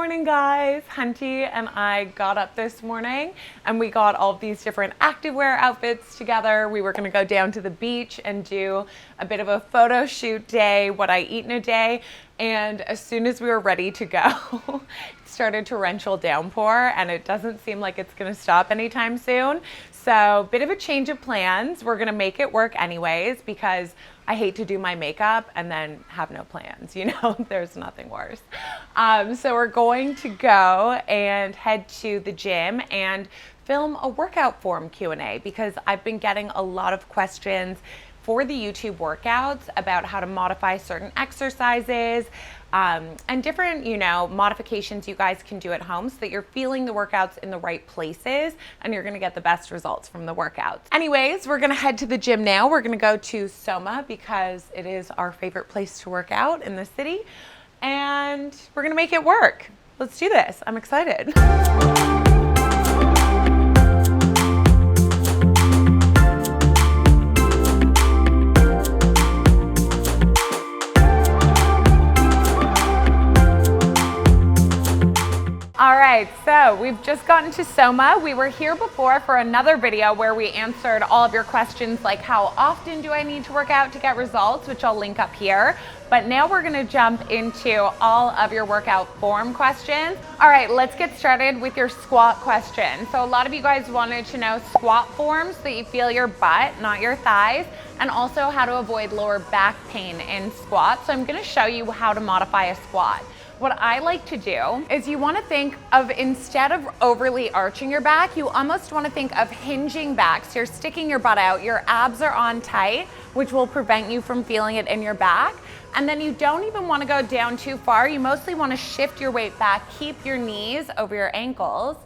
morning, guys. Hunty and I got up this morning and we got all of these different activewear outfits together. We were gonna go down to the beach and do a bit of a photo shoot day, what I eat in a day. And as soon as we were ready to go, it started torrential downpour and it doesn't seem like it's gonna stop anytime soon. So bit of a change of plans. We're gonna make it work anyways because I hate to do my makeup and then have no plans, you know, there's nothing worse. So we're going to go and head to the gym and film a workout form Q&A because I've been getting a lot of questions for the YouTube workouts about how to modify certain exercises and different, you know, modifications you guys can do at home so that you're feeling the workouts in the right places and you're gonna get the best results from the workouts. Anyways, we're gonna head to the gym now. We're gonna go to Soma because it is our favorite place to work out in the city and we're gonna make it work. Let's do this. I'm excited. All right, so we've just gotten to Soma. We were here before for another video where we answered all of your questions like how often do I need to work out to get results, which I'll link up here. But now we're gonna jump into all of your workout form questions. All right, let's get started with your squat question. So a lot of you guys wanted to know squat forms so that you feel your butt, not your thighs, and also how to avoid lower back pain in squats. So I'm gonna show you how to modify a squat. What I like to do is you want to think of, instead of overly arching your back, you almost want to think of hinging back. So you're sticking your butt out, your abs are on tight, which will prevent you from feeling it in your back. And then you don't even want to go down too far. You mostly want to shift your weight back, keep your knees over your ankles,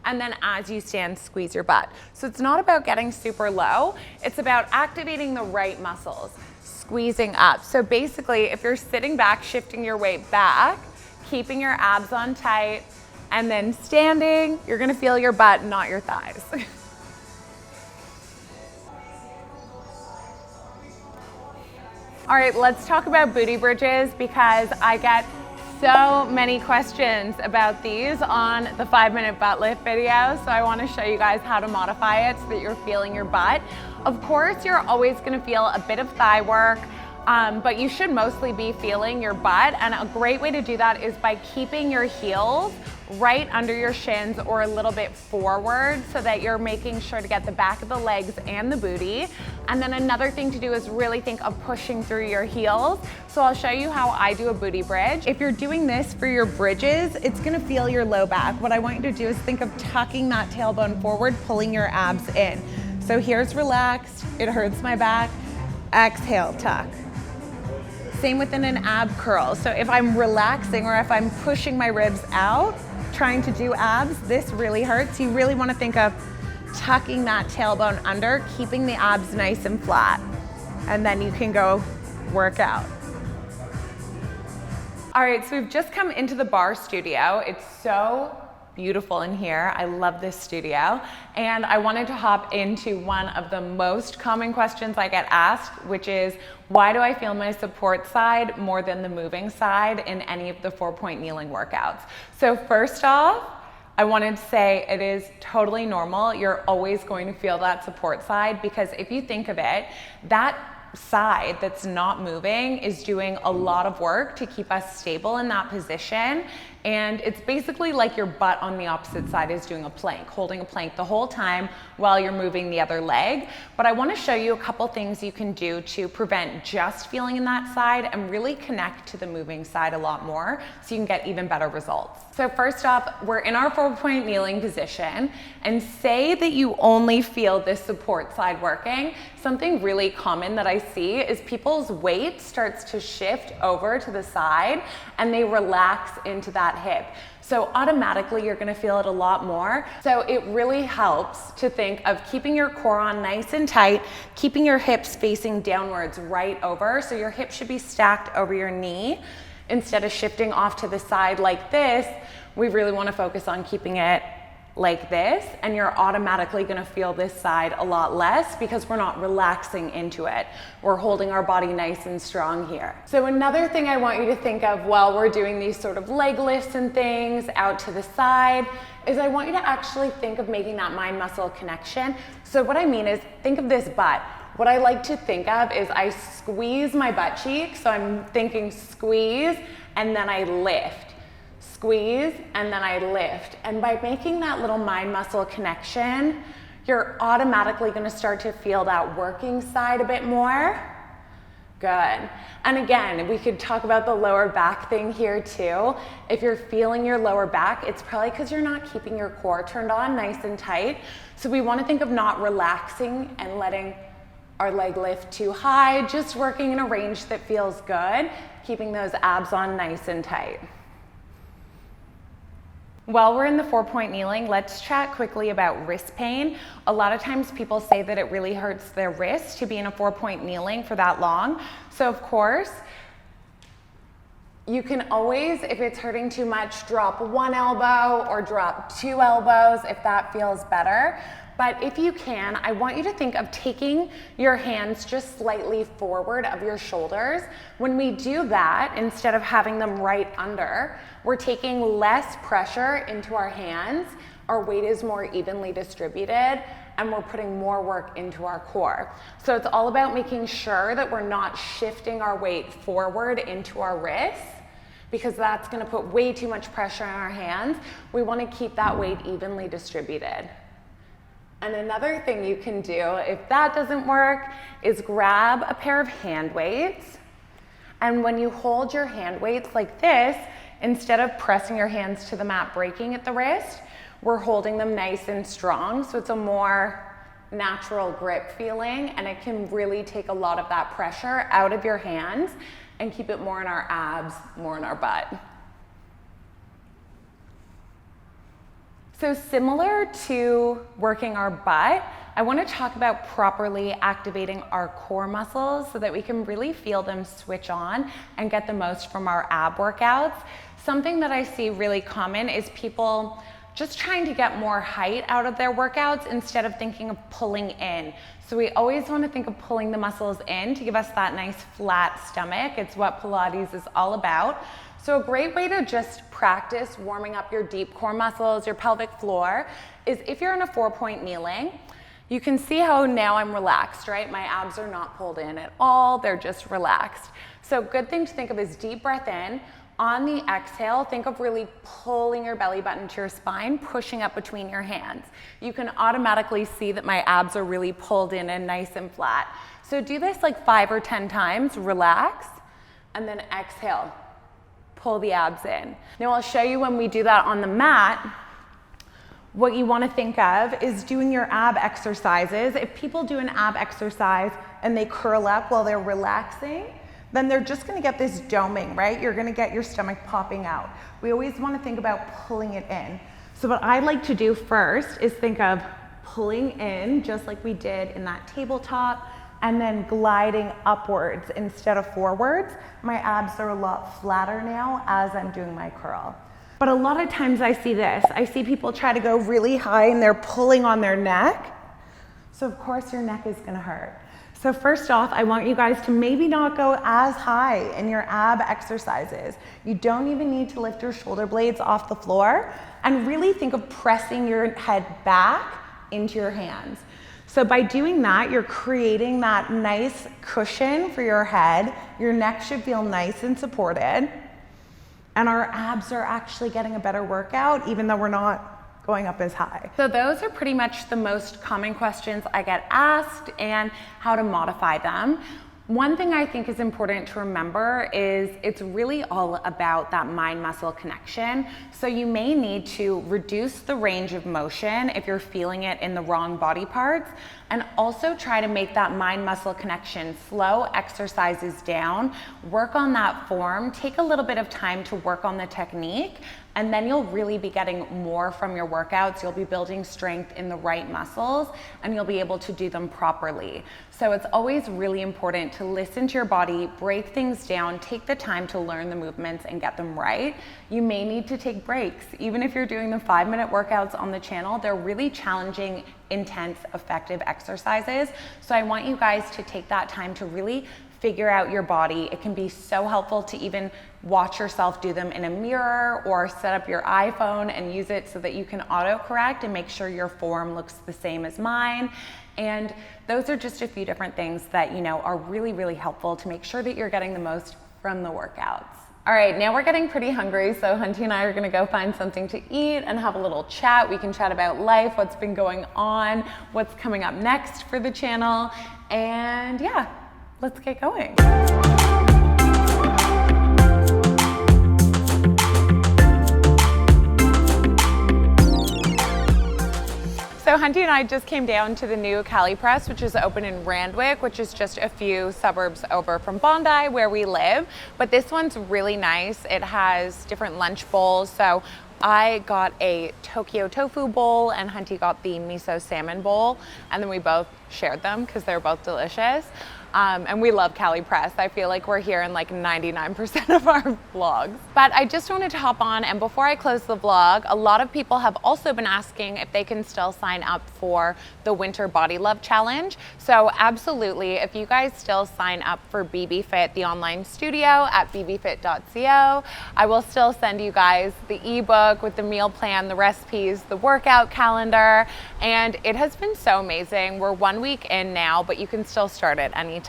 and then as you stand, squeeze your butt. So it's not about getting super low, it's about activating the right muscles, squeezing up. So basically, if you're sitting back, shifting your weight back, keeping your abs on tight, and then standing, you're gonna feel your butt, not your thighs. All right, let's talk about booty bridges because I get so many questions about these on the 5-minute butt lift video. So I wanna show you guys how to modify it so that you're feeling your butt. Of course, you're always gonna feel a bit of thigh work, but you should mostly be feeling your butt, and a great way to do that is by keeping your heels right under your shins or a little bit forward so that you're making sure to get the back of the legs and the booty. And then another thing to do is really think of pushing through your heels. So I'll show you how I do a booty bridge. If you're doing this for your bridges, it's gonna feel your low back. What I want you to do is think of tucking that tailbone forward, pulling your abs in. So here's relaxed, it hurts my back, exhale, tuck. Same within an ab curl. So if I'm relaxing or if I'm pushing my ribs out, trying to do abs, this really hurts. You really want to think of tucking that tailbone under, keeping the abs nice and flat, and then you can go work out. All right, so we've just come into the bar studio. It's so beautiful in here. I love this studio. And I wanted to hop into one of the most common questions I get asked, which is, why do I feel my support side more than the moving side in any of the 4-point kneeling workouts? So first off, I wanted to say it is totally normal. You're always going to feel that support side because if you think of it, that side that's not moving is doing a lot of work to keep us stable in that position. And it's basically like your butt on the opposite side is doing a plank, holding a plank the whole time while you're moving the other leg. But I want to show you a couple things you can do to prevent just feeling in that side and really connect to the moving side a lot more so you can get even better results. So first off, we're in our 4-point kneeling position, and say that you only feel this support side working. Something really common that I see is people's weight starts to shift over to the side and they relax into that hip. So automatically you're gonna feel it a lot more. So it really helps to think of keeping your core on nice and tight, keeping your hips facing downwards right over. So your hips should be stacked over your knee. Instead of shifting off to the side like this, we really wanna focus on keeping it like this, and you're automatically gonna feel this side a lot less because we're not relaxing into it. We're holding our body nice and strong here. So another thing I want you to think of while we're doing these sort of leg lifts and things out to the side is I want you to actually think of making that mind muscle connection. So what I mean is, think of this butt. What I like to think of is I squeeze my butt cheek, so I'm thinking squeeze and then I lift. Squeeze and then I lift. And by making that little mind muscle connection, you're automatically gonna start to feel that working side a bit more. Good. And again, we could talk about the lower back thing here too. If you're feeling your lower back, it's probably because you're not keeping your core turned on nice and tight. So we want to think of not relaxing and letting our leg lift too high, just working in a range that feels good, keeping those abs on nice and tight. While we're in the 4-point kneeling, let's chat quickly about wrist pain. A lot of times people say that it really hurts their wrist to be in a 4-point kneeling for that long. So of course, you can always, if it's hurting too much, drop one elbow or drop two elbows if that feels better. But if you can, I want you to think of taking your hands just slightly forward of your shoulders. When we do that, instead of having them right under, we're taking less pressure into our hands. Our weight is more evenly distributed, and we're putting more work into our core. So it's all about making sure that we're not shifting our weight forward into our wrists, because that's gonna put way too much pressure on our hands. We wanna keep that weight evenly distributed. And another thing you can do, if that doesn't work, is grab a pair of hand weights. And when you hold your hand weights like this, instead of pressing your hands to the mat, breaking at the wrist, we're holding them nice and strong. So it's a more natural grip feeling, and it can really take a lot of that pressure out of your hands and keep it more in our abs, more in our butt. So similar to working our butt, I want to talk about properly activating our core muscles so that we can really feel them switch on and get the most from our ab workouts. Something that I see really common is people just trying to get more height out of their workouts instead of thinking of pulling in. So we always want to think of pulling the muscles in to give us that nice flat stomach. It's what Pilates is all about. So a great way to just practice warming up your deep core muscles, your pelvic floor, is if you're in a 4-point kneeling, you can see how now I'm relaxed, right? My abs are not pulled in at all, they're just relaxed. So good thing to think of is deep breath in. On the exhale, think of really pulling your belly button to your spine, pushing up between your hands. You can automatically see that my abs are really pulled in and nice and flat. So do this like 5 or 10 times, relax, and then exhale. Pull the abs in. Now I'll show you when we do that on the mat, what you want to think of is doing your ab exercises. If people do an ab exercise and they curl up while they're relaxing, then they're just going to get this doming, right? You're going to get your stomach popping out. We always want to think about pulling it in. So what I like to do first is think of pulling in just like we did in that tabletop, and then gliding upwards instead of forwards. My abs are a lot flatter now as I'm doing my curl. But a lot of times I see this. I see people try to go really high and they're pulling on their neck. So of course your neck is gonna hurt. So first off, I want you guys to maybe not go as high in your ab exercises. You don't even need to lift your shoulder blades off the floor, and really think of pressing your head back into your hands. So by doing that, you're creating that nice cushion for your head. Your neck should feel nice and supported. And our abs are actually getting a better workout, even though we're not going up as high. So those are pretty much the most common questions I get asked and how to modify them. One thing I think is important to remember is it's really all about that mind-muscle connection. So you may need to reduce the range of motion if you're feeling it in the wrong body parts. and also try to make that mind-muscle connection. Slow exercises down, work on that form, take a little bit of time to work on the technique, and then you'll really be getting more from your workouts. You'll be building strength in the right muscles, and you'll be able to do them properly. So it's always really important to listen to your body, break things down, take the time to learn the movements and get them right. You may need to take breaks. Even if you're doing the 5-minute workouts on the channel, they're really challenging, intense, effective exercises. So I want you guys to take that time to really figure out your body. It can be so helpful to even watch yourself do them in a mirror or set up your iPhone and use it so that you can autocorrect and make sure your form looks the same as mine. And those are just a few different things that, you know, are really, really helpful to make sure that you're getting the most from the workouts. All right, now we're getting pretty hungry, so Hunty and I are gonna go find something to eat and have a little chat. We can chat about life, what's been going on, what's coming up next for the channel, and yeah, let's get going. So Hunty and I just came down to the new Cali Press, which is open in Randwick, which is just a few suburbs over from Bondi where we live. But this one's really nice. It has different lunch bowls. So I got a Tokyo tofu bowl and Hunty got the miso salmon bowl. And then we both shared them because they're both delicious. And we love Cali Press. I feel like we're here in like 99% of our vlogs. But I just wanted to hop on, and before I close the vlog, a lot of people have also been asking if they can still sign up for the Winter Body Love Challenge. So absolutely, if you guys still sign up for BB Fit, the online studio at bbfit.co, I will still send you guys the ebook with the meal plan, the recipes, the workout calendar, and it has been so amazing. We're 1 week in now, but you can still start it anytime.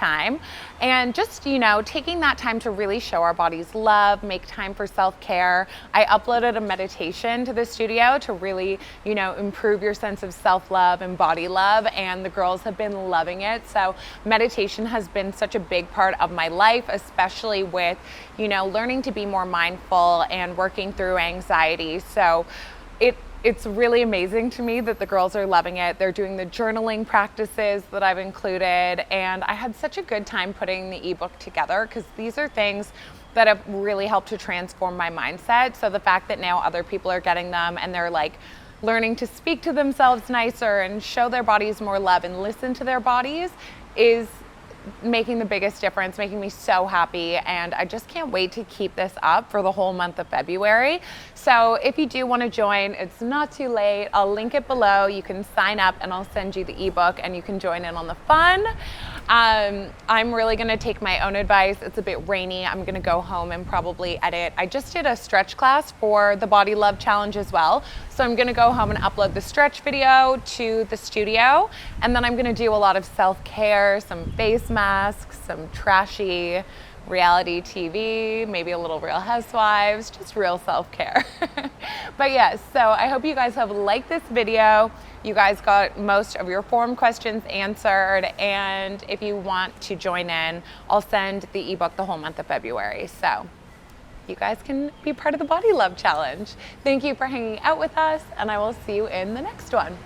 And just, you know, taking that time to really show our bodies love, make time for self-care. I uploaded a meditation to the studio to really, you know, improve your sense of self-love and body love, and the girls have been loving it. So meditation has been such a big part of my life, especially with, you know, learning to be more mindful and working through anxiety. So it's really amazing to me that the girls are loving it. They're doing the journaling practices that I've included, and I had such a good time putting the ebook together because these are things that have really helped to transform my mindset. So the fact that now other people are getting them and they're like learning to speak to themselves nicer and show their bodies more love and listen to their bodies is making the biggest difference, making me so happy, and I just can't wait to keep this up for the whole month of February. So if you do want to join, it's not too late. I'll link it below. You can sign up and I'll send you the ebook and you can join in on the fun. I'm really going to take my own advice. It's a bit rainy. I'm going to go home and probably edit. I just did a stretch class for the Body Love Challenge as well. So I'm going to go home and upload the stretch video to the studio. And then I'm going to do a lot of self-care, some face masks, some trashy reality TV, maybe a little Real Housewives, just real self-care. But yes, so I hope you guys have liked this video. You guys got most of your form questions answered, and if you want to join in, I'll send the ebook the whole month of February. So you guys can be part of the Body Love Challenge. Thank you for hanging out with us, and I will see you in the next one.